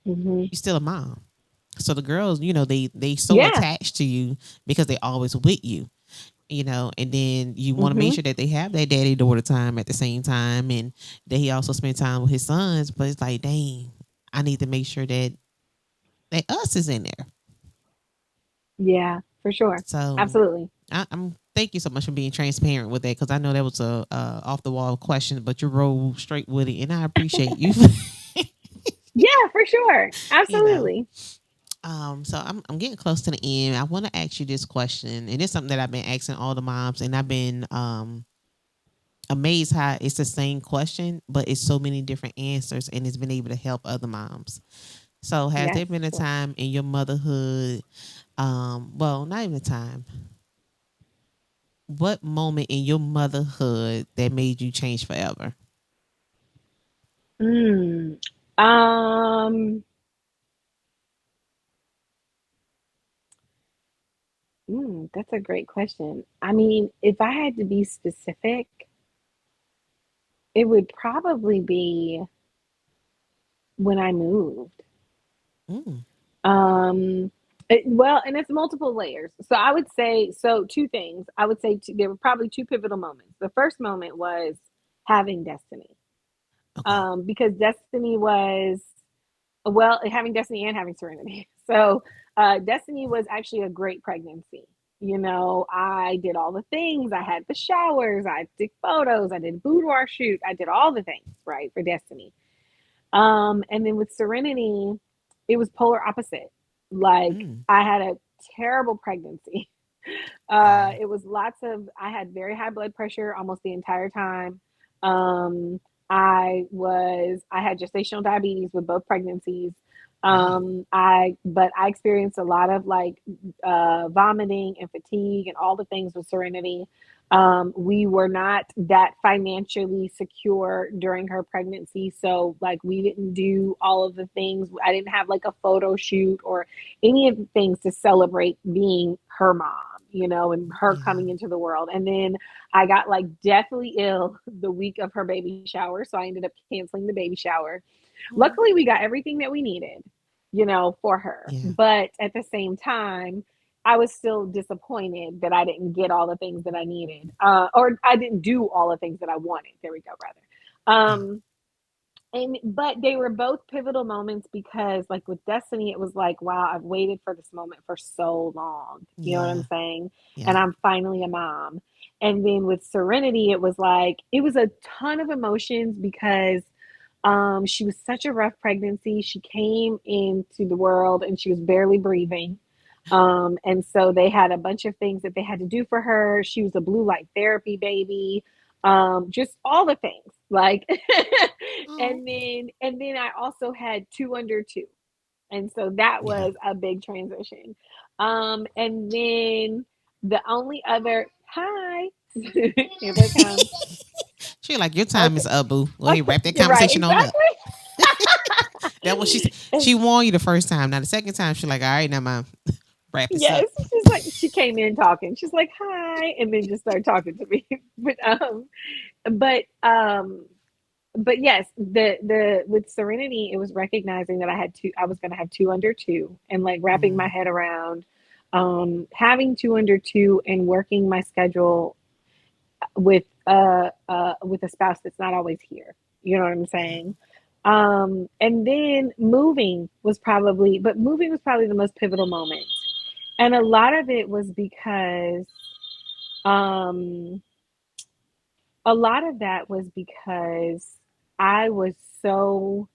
Hmm.
you're still a mom. So the girls, they so
Yeah.
attached to you because they always with you, and then you want to make
Hmm.
sure that they have that daddy daughter time at the same time, and that he also spend time with his sons. But it's like, dang, I need to make sure that us is in there.
Yeah. For sure.
So
Absolutely.
I'm thank you so much for being transparent with that because I know that was a off the wall question, but you rolled straight with it, and I appreciate you.
Yeah. For sure.
you know.
Absolutely.
So I'm getting close to the end. I want to ask you this question, and it's something that I've been asking all the moms, and I've been amazed how it's the same question, but it's so many different answers, and it's been able to help other moms. So, has
Yes.
there been a
Sure.
time in your motherhood? Well, not even a time. What moment in your motherhood that made you change forever?
Mm. Um. That's a great question. I mean, if I had to be specific, it would probably be when I moved.
Mm,
Well, and it's multiple layers. So I would say, so two things. I would say there were probably two pivotal moments. The first moment was having Destiny,
okay.
because Destiny was, well, having Destiny and having Serenity. So Destiny was actually a great pregnancy. I did all the things. I had the showers. I took photos. I did boudoir shoot. I did all the things right for Destiny. And then with Serenity, it was polar opposite. Like
Mm,
I had a terrible pregnancy.
wow.
It was I had very high blood pressure almost the entire time. Um, I had gestational diabetes with both pregnancies.
Wow.
But I experienced a lot of like vomiting and fatigue and all the things with Serenity. We were not that financially secure during her pregnancy. So, like, we didn't do all of the things. I didn't have like a photo shoot or any of the things to celebrate being her mom, and her
Yeah.
coming into the world. And then I got like deathly ill the week of her baby shower. So I ended up canceling the baby shower.
Mm,
Luckily, we got everything that we needed, for her.
yeah.
But at the same time, I was still disappointed that I didn't get all the things that I needed, or I didn't do all the things that I wanted. There we go, rather.
Yeah.
And but they were both pivotal moments because, like with Destiny, it was like, wow, I've waited for this moment for so long. You know what I'm
Yeah.
saying? And
Yeah.
I'm finally a mom. And then with Serenity, it was like it was a ton of emotions because she was such a rough pregnancy. She came into the world and she was barely breathing. And so they had a bunch of things that they had to do for her. She was a blue light therapy baby. Just all the things like,
Oh.
and then I also had two under two. And so that
Yeah.
was a big transition. And then the only other, hi, here they come.
She like your time
Okay.
is up, boo. Go ahead,
Okay.
wrap that
You're right.
conversation on up.
Exactly.
That what she warned you the first time. Now the second time she like, all right, now mom, wrap this
Yes,
up.
she's like she came in talking. She's like, "Hi," and then just started talking to me. But but yes, the with Serenity, it was recognizing that I was going to have two under two, and like wrapping my
Mm,
head around having two under two and working my schedule with a spouse that's not always here. You know what I'm
yeah,
saying? And then moving was probably the most pivotal moment. And a lot of it was because um, a lot of that was because I was so,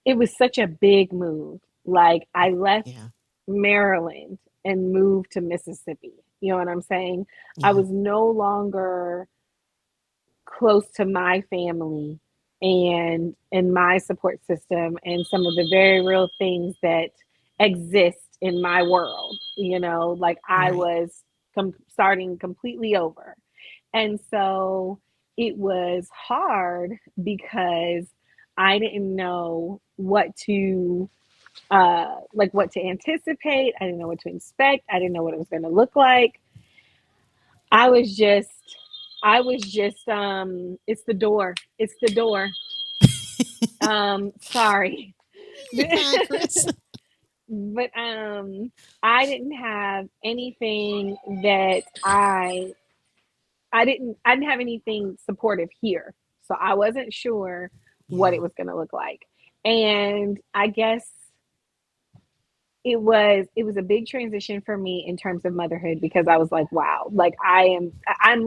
it was such a big move. Like I left
yeah,
Maryland and moved to Mississippi. You know what I'm saying? I
yeah.
was no longer close to my family and my support system and some of the very real things that exist in my world. Like I
Right.
was starting completely over. And so it was hard because I didn't know what to anticipate. I didn't know what to expect. I didn't know what it was going to look like. I was just it's the door. It's the door. Sorry.
You're fine, Chris.
But I didn't have anything that I didn't have anything supportive here. So I wasn't sure what
Yeah.
it was going to look like. And I guess it was a big transition for me in terms of motherhood because I was like, wow, like I'm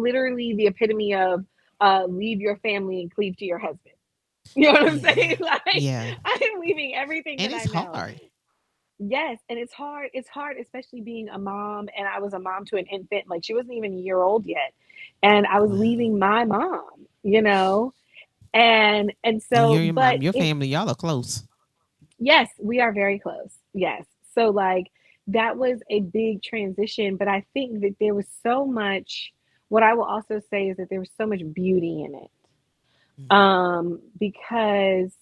literally the epitome of leave your family and cleave to your husband. You know what I'm saying?
Yeah.
Like
Yeah.
I'm leaving everything
And
that I
it's
know.
hard.
Yes, and it's hard. It's hard, especially being a mom, and I was a mom to an infant. Like she wasn't even a year old yet, and I was
Wow.
leaving my mom. And
And
so,
you and your
but
mom, your
it
family, y'all are close.
yes, we are very close. Yes. So like that was a big transition, but I think that there was so much what I will also say is that there was so much beauty in it.
Mm,
Because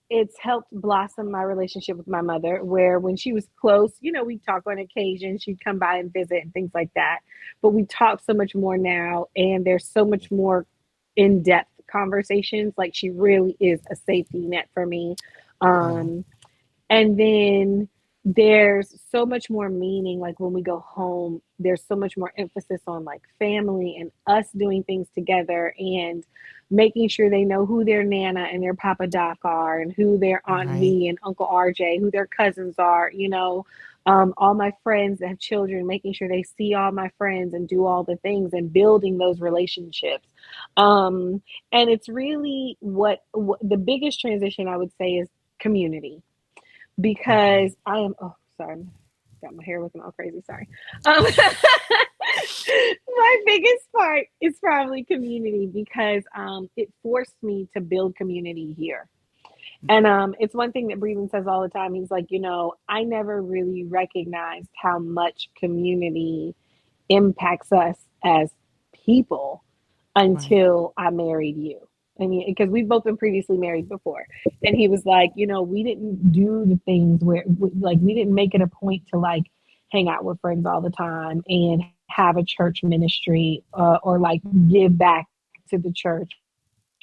it's helped blossom my relationship with my mother where when she was close, we talk on occasion, she'd come by and visit and things like that. But we talk so much more now and there's so
yeah.
much more in-depth conversations. Like she really is a safety net for me.
Wow.
um and then there's so much more meaning, like when we go home, there's so much more emphasis on like family and us doing things together and making sure they know who their Nana and their Papa Doc are and who their Aunt
Right.
V and Uncle RJ, who their cousins are, all my friends that have children, making sure they see all my friends and do all the things and building those relationships. Um, and it's really what the biggest transition I would say is community,
Hmm.
because I am. Oh, sorry, got my hair looking all crazy. Sorry. Um, my biggest part is probably community because it forced me to build community here. And it's one thing that Breeden says all the time. He's like, I never really recognized how much community impacts us as people
Right.
until I married you. I mean, because we've both been previously married before. And he was like, we didn't do the things where, like, we didn't make it a point to, like, hang out with friends all the time and have a church ministry or, like, give back to the church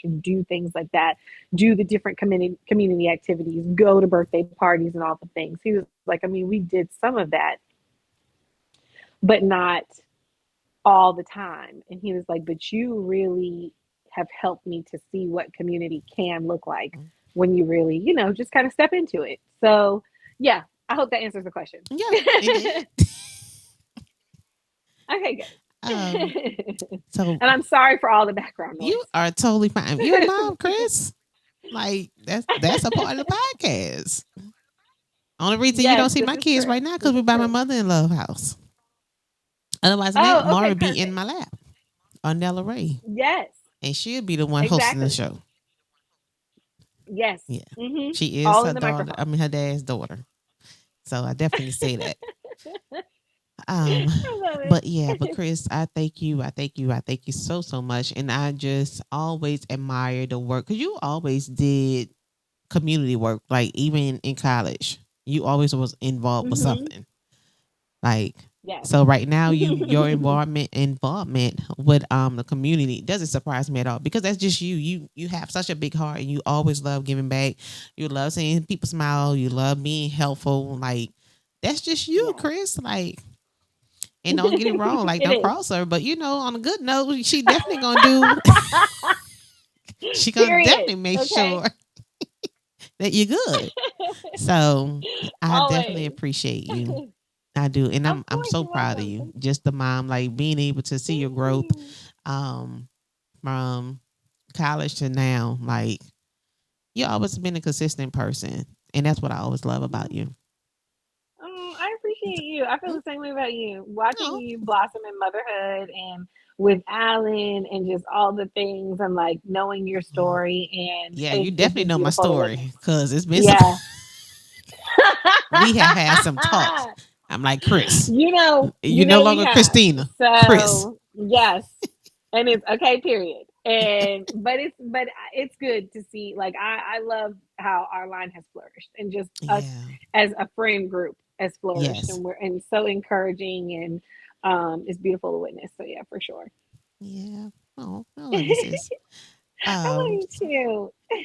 and do things like that, do the different community activities, go to birthday parties and all the things. He was like, I mean, we did some of that, but not all the time. And he was like, but you really have helped me to see what community can look like when you really, just kind of step into it. So, yeah, I hope that answers the question.
Yeah, it did.
Okay,
Um,
good.
so
And I'm sorry for all the background
you
noise.
are totally fine. You're a mom, Chris. Like that's a part of the podcast. Only reason you
Yes,
don't see
this
my
is
kids
true.
right now
This
because we're
is
by my
true.
mother-in-law house. Otherwise than that,
Oh,
Mara
okay,
would be in
perfect.
my lap or Nella Ray.
Yes,
And she'll be the one hosting the
exactly.
show.
Yes.
Yeah.
Mm-hmm.
She is
All
her
in the
daughter. I
microphone.
mean her dad's daughter. So I definitely say that. Um,
I love
but yeah, but
it.
Chris, I thank you. I thank you. I thank you so so much. And I just always admire the work because you always did community work, like even in college. You always was involved with
Mm-hmm.
something. Like
Yes.
So right now, your involvement with the community doesn't surprise me at all, because that's just you. You have such a big heart, and you always love giving back. You love seeing people smile. You love being helpful. Like, that's just you,
Yes.
Chris. Like, and don't get it wrong. Like,
It
don't
is.
cross her. But on a good note, she definitely gonna do. She gonna
Period.
definitely make
Okay.
sure that you're good. So I definitely
Always.
appreciate you. I do, and
Of
I'm
course,
so
you're
proud of
welcome.
you. Just the mom, like being able to see your
Thank
growth,
you.
um, from college to now. Like, you always been a consistent person, and that's what I always love about
Mm.
you.
I appreciate you. I feel
Mm,
the same way about you. Watching
no,
you blossom in motherhood and with Alan and just all the things and like knowing your
well,
story, and
yeah, you
it's
definitely
just
know my
beautiful to
story,
witness.
because it's been some.
Yeah.
We have had some talks. I'm like, Chris,
You
you no
know we
longer
have.
Christina, Chris.
So yes, and it's okay. Period. And but it's good to see. Like I love how our line has flourished, and just us
Yeah.
as a friend group has flourished,
Yes.
and we're and so encouraging, and it's beautiful to witness. So yeah, for sure.
Yeah. Oh, I love you,
I
sis.
love
So,
you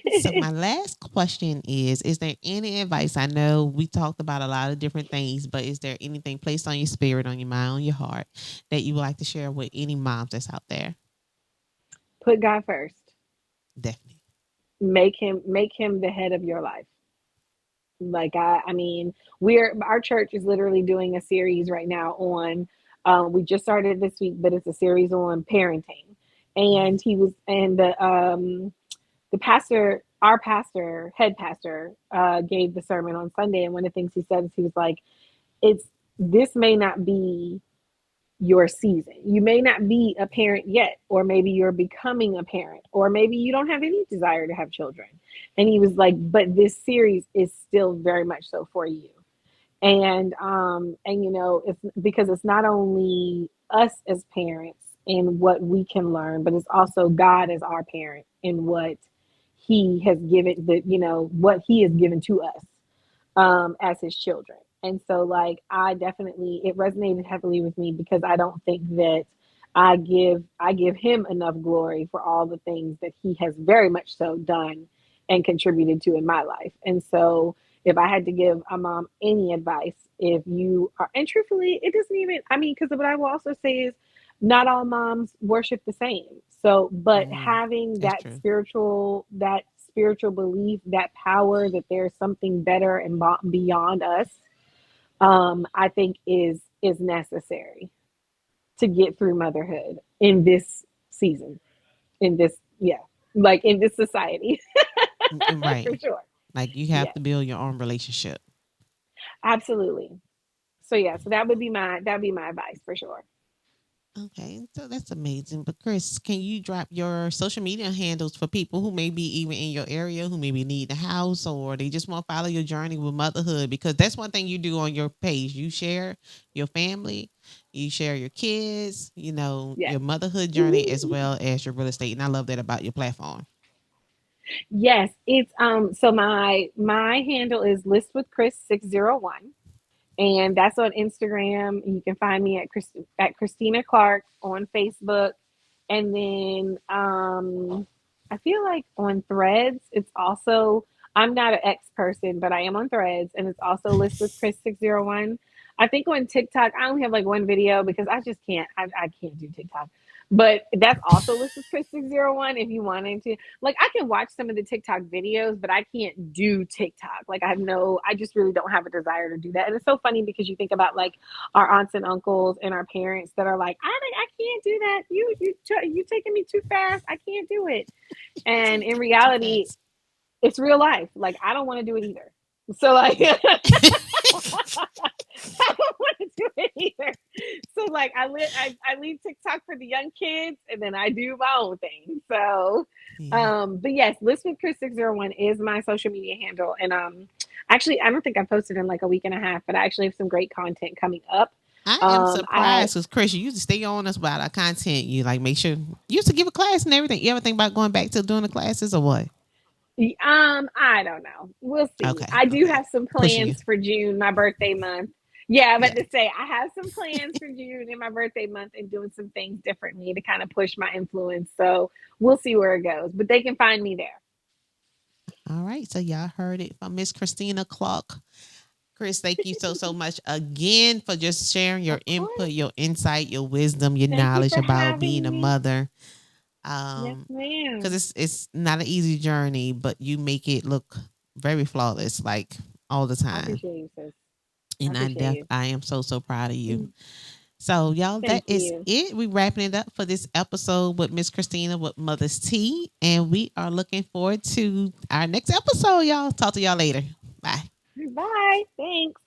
so
too.
my last question is there any advice? I know we talked about a lot of different things, but is there anything placed on your spirit, on your mind, on your heart, that you would like to share with any moms that's out there?
Put God first.
Definitely.
Make him the head of your life. Like I mean, we're our church is literally doing a series right now on. We just started this week, but it's a series on parenting.
Mm.
And he was and the pastor, our pastor, head pastor, gave the sermon on Sunday, and one of the things he said is he was like, "It's this may not be your season. You may not be a parent yet, or maybe you're becoming a parent, or maybe you don't have any desire to have children." And he was like, but this series is still very much so for you. And it's because it's not only us as parents in what we can learn, but it's also God as our parent in what he has given what he has given to us as his children. And so, like, I definitely, it resonated heavily with me because I don't think that I give him enough glory for all the things that he has very much so done and contributed to in my life. And so, if I had to give a mom any advice, if you are, and truthfully, it doesn't even, I mean, because what I will also say is not all moms worship the same. So, but
Mm.
having
That's true.
that spiritual belief, that power that there's something better and beyond us, I think is necessary to get through motherhood in this season, in this yeah, like in this society, for
Right.
sure.
Like, you have
Yes,
to build your own relationship.
absolutely. So yeah, so that would be my advice for sure.
Okay, so that's amazing. But Chris, can you drop your social media handles for people who may be even in your area, who maybe need a house, or they just want to follow your journey with motherhood? Because that's one thing you do on your page. You share your family, you share your kids,
Yes.
your motherhood journey, as well as your real estate. And I love that about your platform.
Yes, it's so my handle is list with Chris 601, and that's on Instagram. You can find me at Christina Clark on Facebook, and then I feel like on Threads, it's also, I'm not an X person, but I am on Threads, and it's also list with Chris 601. I think on TikTok, I only have like one video because I just can't. I can't do TikTok. But that's also list with Chris 601 if you wanted to. Like, I can watch some of the TikTok videos, but I can't do TikTok. Like, I just really don't have a desire to do that. And it's so funny because you think about like our aunts and uncles and our parents that are like, I can't do that. You taking me too fast. I can't do it.
So
And
you
in
take me too
reality,
fast.
it's real life. Like, I don't want to do it either. So like I don't want to do it either. So like I leave TikTok for the young kids, and then I do my own thing. So
Yeah.
but yes, list with Chris 601 is my social media handle. And actually I don't think I posted in like a week and a half, but I actually have some great content coming up.
I am
I
surprised because Chris, you used to stay on us about our content. You like make sure you used to give a class and everything. You ever think about going back to doing the classes or what?
I don't know. We'll see.
Okay,
I do
okay.
have some
Pushing you.
plans for June, my birthday month. Yeah, I'm
Yeah.
about to say I have some plans for June in my birthday month and doing some things differently to kind of push my influence. So we'll see where it goes. But they can find me there.
All right. So y'all heard it from Miss Christina Clark. Chris, thank you so much again for just sharing your
Of
input,
course.
your insight, your wisdom, your
Thank you
knowledge
for
about being
having
a
me.
mother.
Yes,
Because
ma'am.
it's not an easy journey, but you make it look very flawless, like all the
I
time.
appreciate you, sis. I
And
appreciate you.
I am so proud of you. So y'all, that
Thank
is
you.
it. We wrapping it up for this episode with Miss Christina with Mother's Tea, and we are looking forward to our next episode. Y'all, talk to y'all later. Bye.
Bye. Thanks.